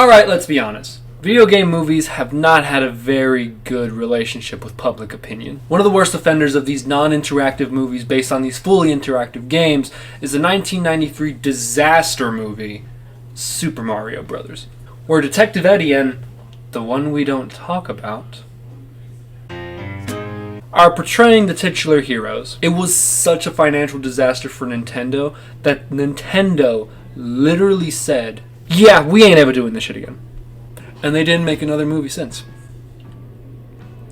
Alright, let's be honest. Video game movies have not had a very good relationship with public opinion. One of the worst offenders of these non-interactive movies based on these fully interactive games is the 1993 disaster movie, Super Mario Bros., where Detective Eddie and the one we don't talk about are portraying the titular heroes. It was such a financial disaster for Nintendo that Nintendo literally said, yeah, we ain't ever doing this shit again. And they didn't make another movie since.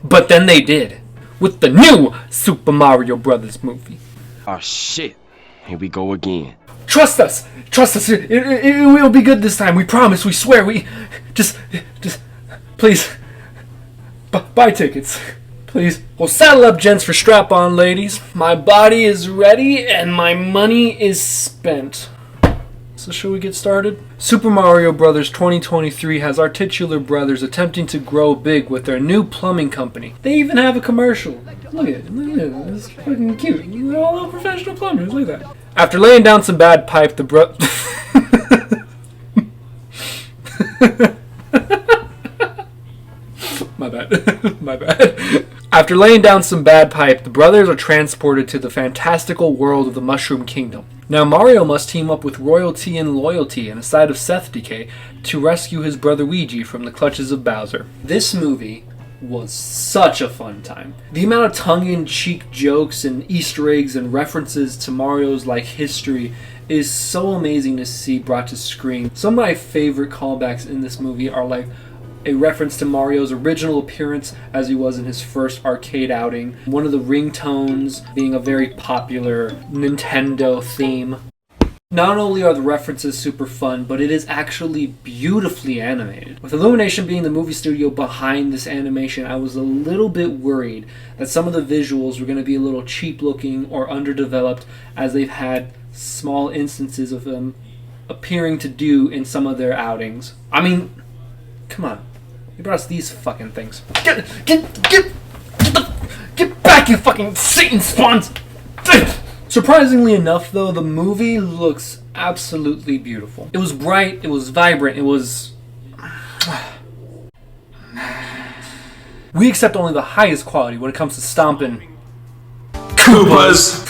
But then they did, with the new Super Mario Bros. Movie. Oh shit, here we go again. Trust us! Trust us! It will be good this time, we promise, we swear, we... Just, please, buy tickets. Please. Well, saddle up, gents, for strap-on, ladies. My body is ready, and my money is spent. So should we get started? Super Mario Bros. 2023 has our titular brothers attempting to grow big with their new plumbing company. They even have a commercial. Look at it. Look at it. It's fucking cute. They're all little professional plumbers. Look at that. After laying down some bad pipe, the My bad. My bad. After laying down some bad pipe, the brothers are transported to the fantastical world of the Mushroom Kingdom. Now Mario must team up with Royalty and Loyalty and a side of Seth Decay to rescue his brother Luigi from the clutches of Bowser. This movie was such a fun time. The amount of tongue-in-cheek jokes and Easter eggs and references to Mario's history is so amazing to see brought to screen. Some of my favorite callbacks in this movie are a reference to Mario's original appearance as he was in his first arcade outing. One of the ringtones being a very popular Nintendo theme. Not only are the references super fun, but it is actually beautifully animated. With Illumination being the movie studio behind this animation, I was a little bit worried that some of the visuals were going to be a little cheap looking or underdeveloped, as they've had small instances of them appearing to do in some of their outings. I mean, come on. He brought us these fucking things. Get back, you fucking Satan spawns! Surprisingly enough, though, the movie looks absolutely beautiful. It was bright, it was vibrant, it was... We accept only the highest quality when it comes to stomping Koopas!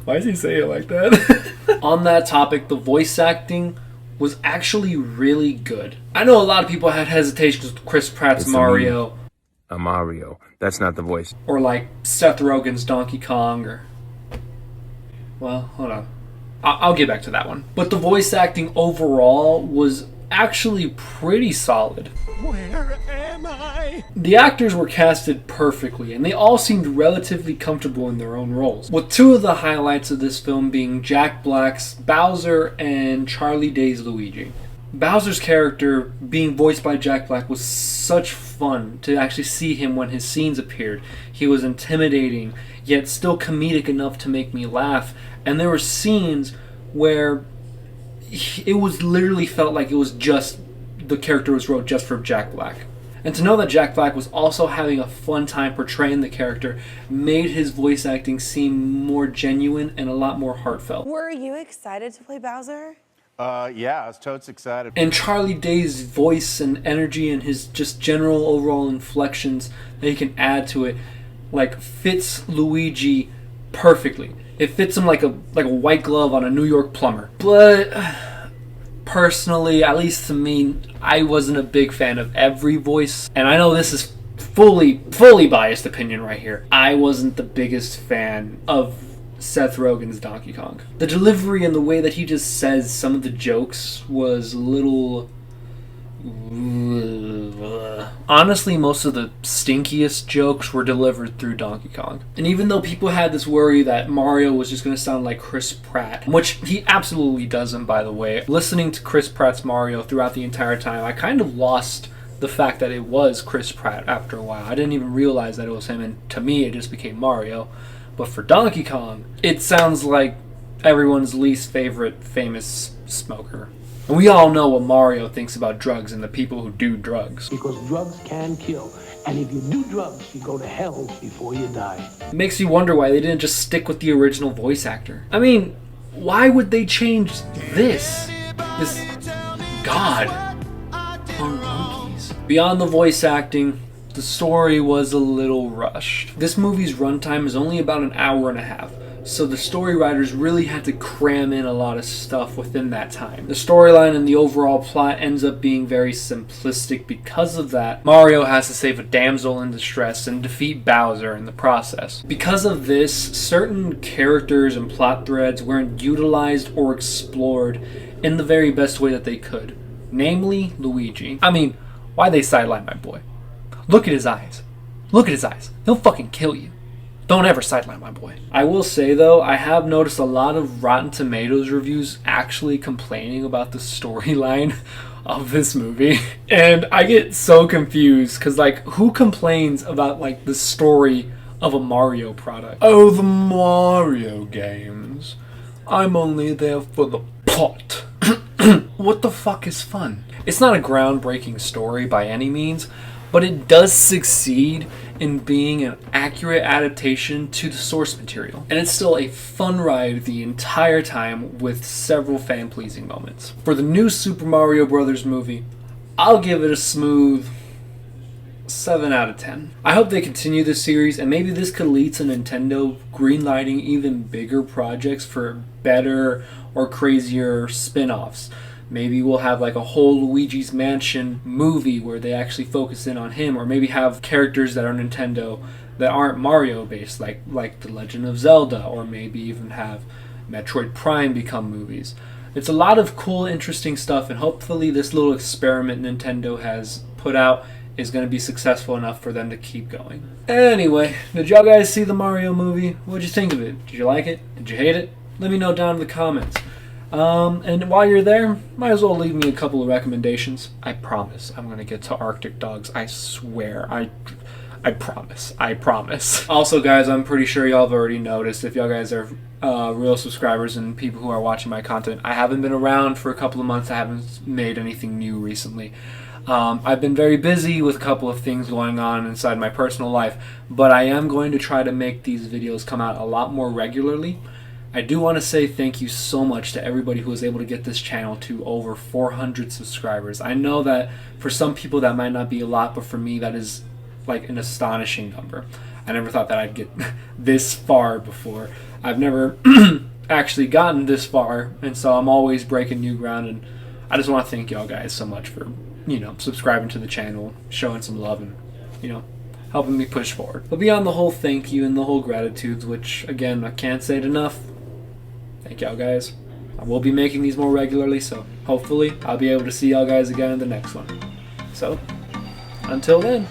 Why does he say it like that? On that topic, the voice acting was actually really good. I know a lot of people had hesitations with Chris Pratt's Mario. A Mario. That's not the voice. Or Seth Rogen's Donkey Kong, or... Well, hold on. I'll get back to that one. But the voice acting overall was actually pretty solid. Where am I? The actors were casted perfectly, and they all seemed relatively comfortable in their own roles, with two of the highlights of this film being Jack Black's Bowser and Charlie Day's Luigi. Bowser's character, being voiced by Jack Black, was such fun to actually see him when his scenes appeared. He was intimidating, yet still comedic enough to make me laugh, and there were scenes where it was literally felt like it was just the character was wrote just for Jack Black. And to know that Jack Black was also having a fun time portraying the character made his voice acting seem more genuine and a lot more heartfelt. Were you excited to play Bowser? Yeah, I was totes excited. And Charlie Day's voice and energy and his just general overall inflections that he can add to it, fits Luigi perfectly. It fits him like a white glove on a New York plumber. But personally, at least to me, I wasn't a big fan of every voice. And I know this is fully biased opinion right here. I wasn't the biggest fan of Seth Rogen's Donkey Kong. The delivery and the way that he just says some of the jokes was a little... Honestly, most of the stinkiest jokes were delivered through Donkey Kong. And even though people had this worry that Mario was just going to sound like Chris Pratt, which he absolutely doesn't, by the way, listening to Chris Pratt's Mario throughout the entire time, I kind of lost the fact that it was Chris Pratt after a while. I didn't even realize that it was him, and to me it just became Mario. But for Donkey Kong, it sounds like everyone's least favorite famous smoker. And we all know what Mario thinks about drugs and the people who do drugs. Because drugs can kill. And if you do drugs, you go to hell before you die. It makes you wonder why they didn't just stick with the original voice actor. I mean, why would they change this god! On monkeys. Beyond the voice acting, the story was a little rushed. This movie's runtime is only about an hour and a half, so the story writers really had to cram in a lot of stuff within that time. The storyline and the overall plot ends up being very simplistic because of that. Mario has to save a damsel in distress and defeat Bowser in the process. Because of this, certain characters and plot threads weren't utilized or explored in the very best way that they could. Namely, Luigi. I mean, why they sideline my boy? Look at his eyes. Look at his eyes. He'll fucking kill you. Don't ever sideline my boy. I will say though, I have noticed a lot of Rotten Tomatoes reviews actually complaining about the storyline of this movie. And I get so confused because like, who complains about like the story of a Mario product? Oh, the Mario games. I'm only there for the plot. What the fuck is fun? It's not a groundbreaking story by any means, but it does succeed in being an accurate adaptation to the source material. And it's still a fun ride the entire time with several fan-pleasing moments. For the new Super Mario Bros. Movie, I'll give it a smooth 7 out of 10. I hope they continue this series, and maybe this could lead to Nintendo greenlighting even bigger projects for better or crazier spin-offs. Maybe we'll have like a whole Luigi's Mansion movie where they actually focus in on him, or maybe have characters that are Nintendo that aren't Mario based, like The Legend of Zelda, or maybe even have Metroid Prime become movies. It's a lot of cool, interesting stuff, and hopefully this little experiment Nintendo has put out is going to be successful enough for them to keep going. Anyway, did y'all guys see the Mario movie? What'd you think of it? Did you like it? Did you hate it? Let me know down in the comments. And while you're there, might as well leave me a couple of recommendations. I promise I'm gonna get to Arctic Dogs. I swear. I promise. Also, guys, I'm pretty sure y'all have already noticed, if y'all guys are real subscribers and people who are watching my content, I haven't been around for a couple of months. I haven't made anything new recently. I've been very busy with a couple of things going on inside my personal life, but I am going to try to make these videos come out a lot more regularly. I do want to say thank you so much to everybody who was able to get this channel to over 400 subscribers. I know that for some people that might not be a lot, but for me that is like an astonishing number. I never thought that I'd get this far before. I've never actually gotten this far, and so I'm always breaking new ground, and I just want to thank y'all guys so much for, subscribing to the channel, showing some love, and, helping me push forward. But beyond the whole thank you and the whole gratitudes, which, again, I can't say it enough, thank y'all guys. I will be making these more regularly, so hopefully I'll be able to see y'all guys again in the next one. So, until then.